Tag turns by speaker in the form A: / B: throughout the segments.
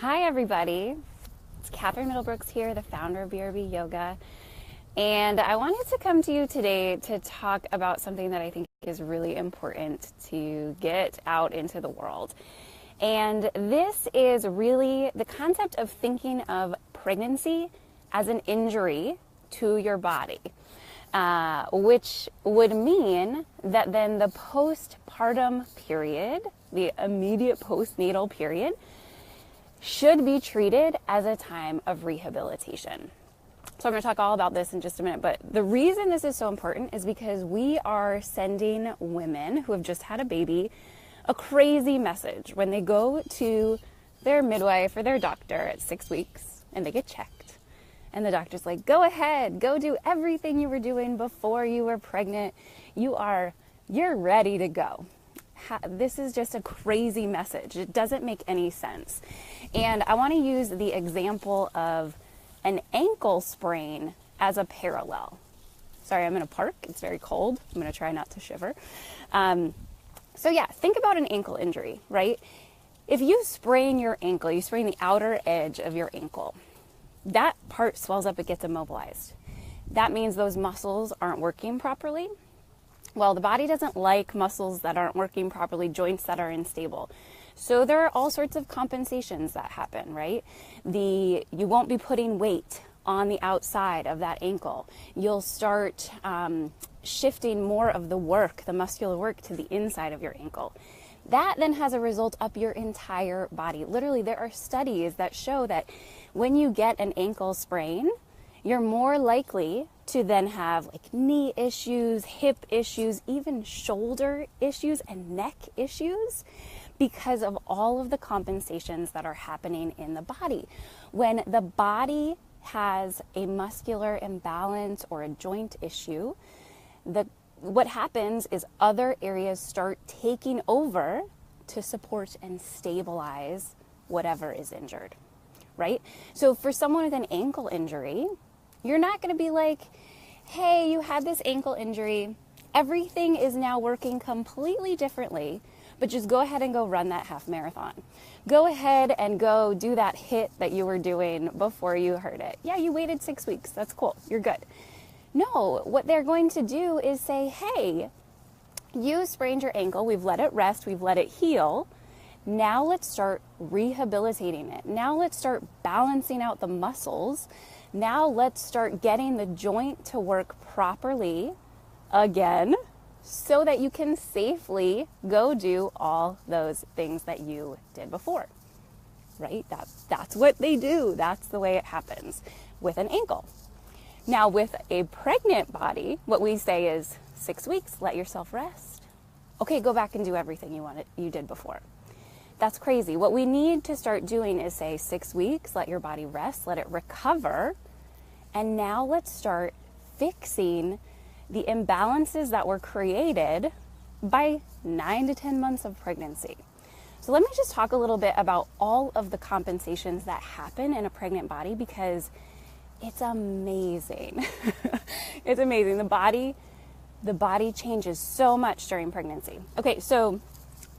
A: Hi everybody, it's Catherine Middlebrooks here, the founder of BRB Yoga, and I wanted to come to you today to talk about something that I think is really important to get out into the world. And this is really the concept of thinking of pregnancy as an injury to your body, which would mean that then the postpartum period, the immediate postnatal period, should be treated as a time of rehabilitation. So I'm going to talk all about this in just a minute, but the reason this is so important is because we are sending women who have just had a baby a crazy message when they go to their midwife or their doctor at 6 weeks and they get checked. And the doctor's like, go ahead, go do everything you were doing before you were pregnant. You're ready to go. This is just a crazy message. It doesn't make any sense. And I want to use the example of an ankle sprain as a parallel. Sorry, I'm in a park. It's very cold. I'm going to try not to shiver. So yeah, think about an ankle injury, right? If you sprain your ankle, you sprain the outer edge of your ankle, that part swells up, it gets immobilized. That means those muscles aren't working properly. Well, the body doesn't like muscles that aren't working properly, joints that are unstable. So there are all sorts of compensations that happen, right? You won't be putting weight on the outside of that ankle. You'll start shifting more of the work, the muscular work, to the inside of your ankle. That then has a result up your entire body. Literally, there are studies that show that when you get an ankle sprain, you're more likely to then have like knee issues, hip issues, even shoulder issues and neck issues because of all of the compensations that are happening in the body. When the body has a muscular imbalance or a joint issue, what happens is other areas start taking over to support and stabilize whatever is injured, right? So for someone with an ankle injury, you're not going to be like, hey, you had this ankle injury. Everything is now working completely differently, but just go ahead and go run that half marathon. Go ahead and go do that HIIT that you were doing before you hurt it. Yeah, you waited 6 weeks. That's cool. You're good. No, what they're going to do is say, hey, you sprained your ankle. We've let it rest. We've let it heal. Now let's start rehabilitating it. Now let's start balancing out the muscles. Now let's start getting the joint to work properly again so that you can safely go do all those things that you did before, right? That's what they do. That's the way it happens with an ankle. Now with a pregnant body, what we say is 6 weeks, let yourself rest. Okay, go back and do everything you did before. That's crazy. What we need to start doing is say 6 weeks, let your body rest, let it recover. And now let's start fixing the imbalances that were created by 9 to 10 months of pregnancy. So let me just talk a little bit about all of the compensations that happen in a pregnant body because it's amazing. It's amazing. The body changes so much during pregnancy. Okay, so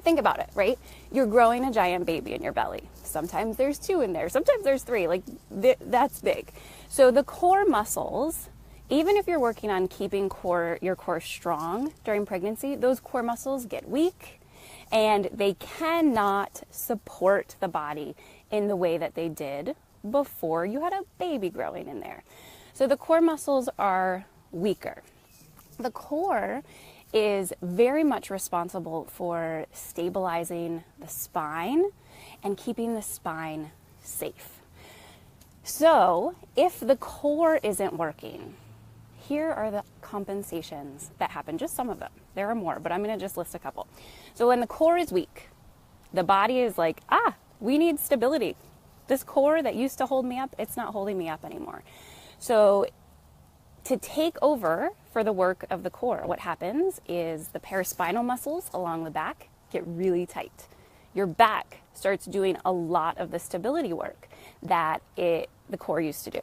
A: think about it, right? You're growing a giant baby in your belly. Sometimes there's 2 in there. Sometimes there's 3. Like that's big. So the core muscles, even if you're working on keeping your core strong during pregnancy, those core muscles get weak and they cannot support the body in the way that they did before you had a baby growing in there. So the core muscles are weaker. The core is very much responsible for stabilizing the spine and keeping the spine safe. So if the core isn't working, here are the compensations that happen, just some of them. There are more, but I'm going to just list a couple. So when the core is weak, the body is like, we need stability. This core that used to hold me up, it's not holding me up anymore. So to take over for the work of the core, what happens is the paraspinal muscles along the back get really tight. Your back starts doing a lot of the stability work that the core used to do.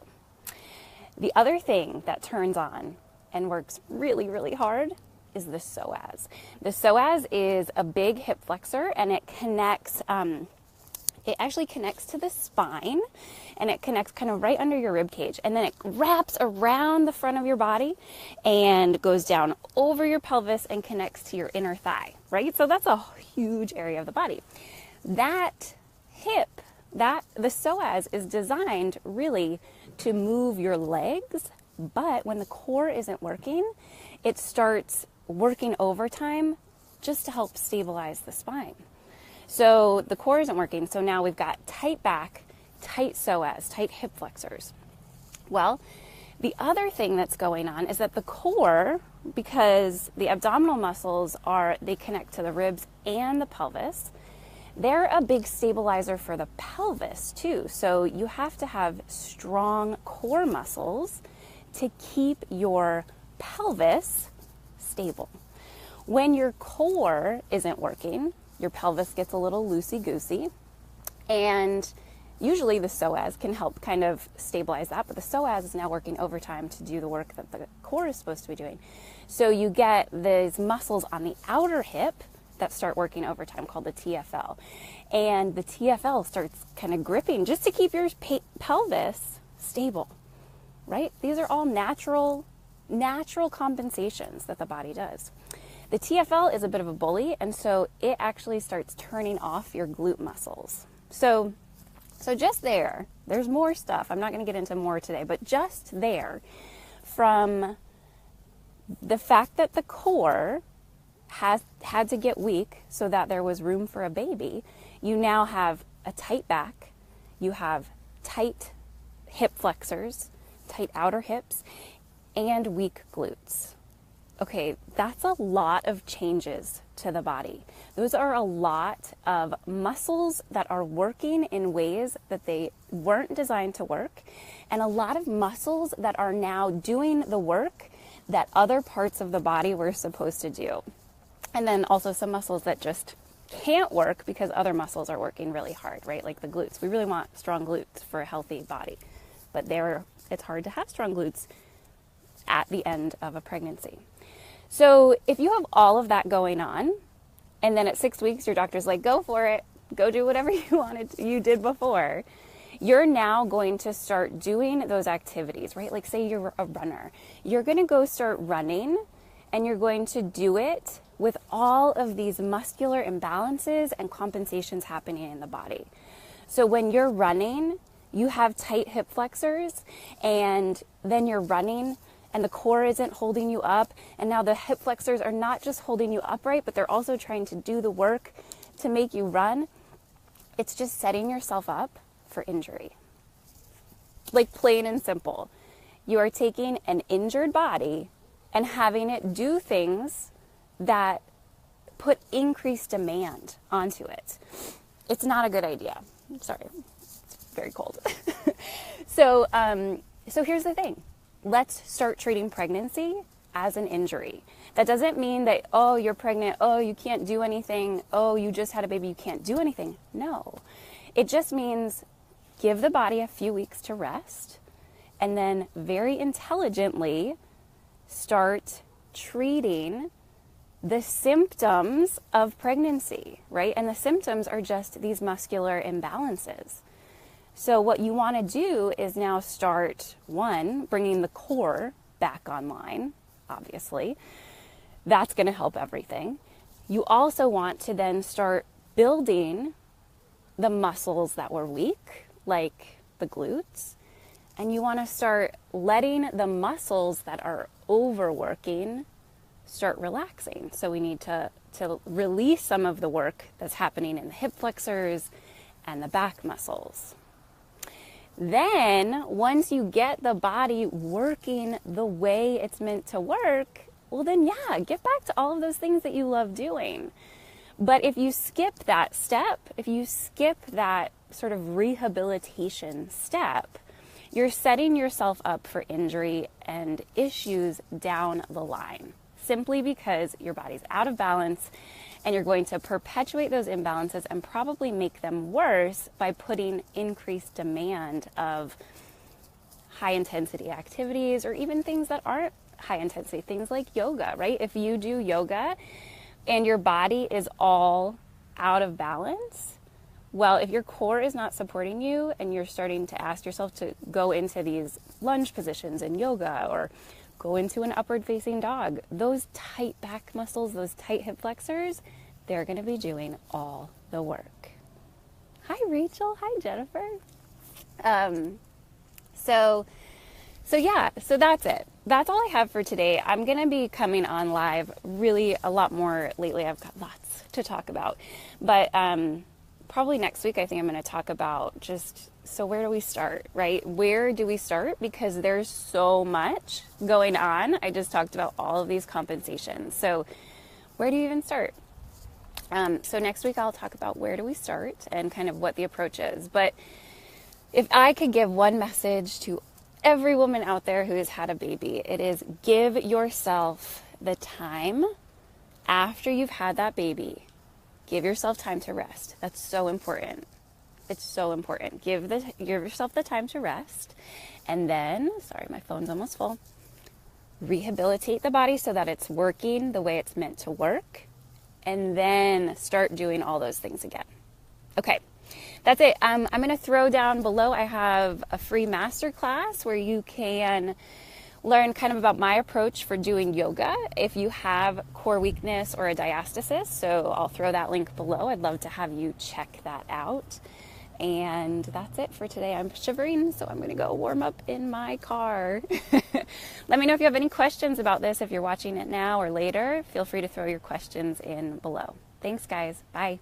A: The other thing that turns on and works really, really hard is the psoas. The psoas is a big hip flexor and it connects it actually connects to the spine, and it connects kind of right under your rib cage, and then it wraps around the front of your body and goes down over your pelvis and connects to your inner thigh, right? So that's a huge area of the body. That hip, the psoas is designed really to move your legs, but when the core isn't working, it starts working overtime just to help stabilize the spine. So the core isn't working, so now we've got tight back, tight psoas, tight hip flexors. Well, the other thing that's going on is that the core, because the abdominal muscles they connect to the ribs and the pelvis, they're a big stabilizer for the pelvis too. So you have to have strong core muscles to keep your pelvis stable. When your core isn't working, your pelvis gets a little loosey-goosey, and usually the psoas can help kind of stabilize that, but the psoas is now working overtime to do the work that the core is supposed to be doing. So you get these muscles on the outer hip that start working overtime called the TFL. And the TFL starts kind of gripping just to keep your pelvis stable, right? These are all natural compensations that the body does. The TFL is a bit of a bully, and so it actually starts turning off your glute muscles. So just there's more stuff. I'm not going to get into more today, but just there, from the fact that the core had to get weak so that there was room for a baby, you now have a tight back, you have tight hip flexors, tight outer hips, and weak glutes. Okay, that's a lot of changes to the body. Those are a lot of muscles that are working in ways that they weren't designed to work, and a lot of muscles that are now doing the work that other parts of the body were supposed to do. And then also some muscles that just can't work because other muscles are working really hard, right? Like the glutes. We really want strong glutes for a healthy body, but it's hard to have strong glutes at the end of a pregnancy. So if you have all of that going on, and then at 6 weeks, your doctor's like, go for it, go do whatever you did before, you're now going to start doing those activities, right? Like say you're a runner, you're going to go start running, and you're going to do it with all of these muscular imbalances and compensations happening in the body. So when you're running, you have tight hip flexors, and then you're running and the core isn't holding you up, and now the hip flexors are not just holding you upright, but they're also trying to do the work to make you run. It's just setting yourself up for injury. Like plain and simple. You are taking an injured body and having it do things that put increased demand onto it. It's not a good idea. Sorry, it's very cold. So here's the thing. Let's start treating pregnancy as an injury. That doesn't mean that, oh, you're pregnant, oh, you can't do anything, oh, you just had a baby, you can't do anything. No. It just means give the body a few weeks to rest, and then very intelligently start treating the symptoms of pregnancy, right? And the symptoms are just these muscular imbalances. So what you want to do is now start, one, bringing the core back online, obviously. That's going to help everything. You also want to then start building the muscles that were weak, like the glutes. And you want to start letting the muscles that are overworking start relaxing. So we need to release some of the work that's happening in the hip flexors and the back muscles. Then, once you get the body working the way it's meant to work, well then yeah, get back to all of those things that you love doing. But if you skip that step, if you skip that sort of rehabilitation step, you're setting yourself up for injury and issues down the line, simply because your body's out of balance, and you're going to perpetuate those imbalances and probably make them worse by putting increased demand of high intensity activities, or even things that aren't high intensity, things like yoga, right? If you do yoga and your body is all out of balance, Well, if your core is not supporting you and you're starting to ask yourself to go into these lunge positions in yoga or go into an upward facing dog, those tight back muscles, those tight hip flexors, they're going to be doing all the work. Hi, Rachel. Hi, Jennifer. So that's it. That's all I have for today. I'm going to be coming on live really a lot more lately. I've got lots to talk about, but probably next week, I think I'm going to talk about just, so where do we start, right? Where do we start? Because there's so much going on. I just talked about all of these compensations. So where do you even start? So next week, I'll talk about where do we start and kind of what the approach is. But if I could give one message to every woman out there who has had a baby, it is give yourself the time after you've had that baby. Give yourself time to rest. That's so important. It's so important. Give yourself the time to rest. And then, sorry, my phone's almost full. Rehabilitate the body so that it's working the way it's meant to work. And then start doing all those things again. Okay, that's it. I'm going to throw down below, I have a free masterclass where you can learn kind of about my approach for doing yoga if you have core weakness or a diastasis. So I'll throw that link below. I'd love to have you check that out. And that's it for today. I'm shivering, so I'm going to go warm up in my car. Let me know if you have any questions about this. If you're watching it now or later, feel free to throw your questions in below. Thanks, guys. Bye.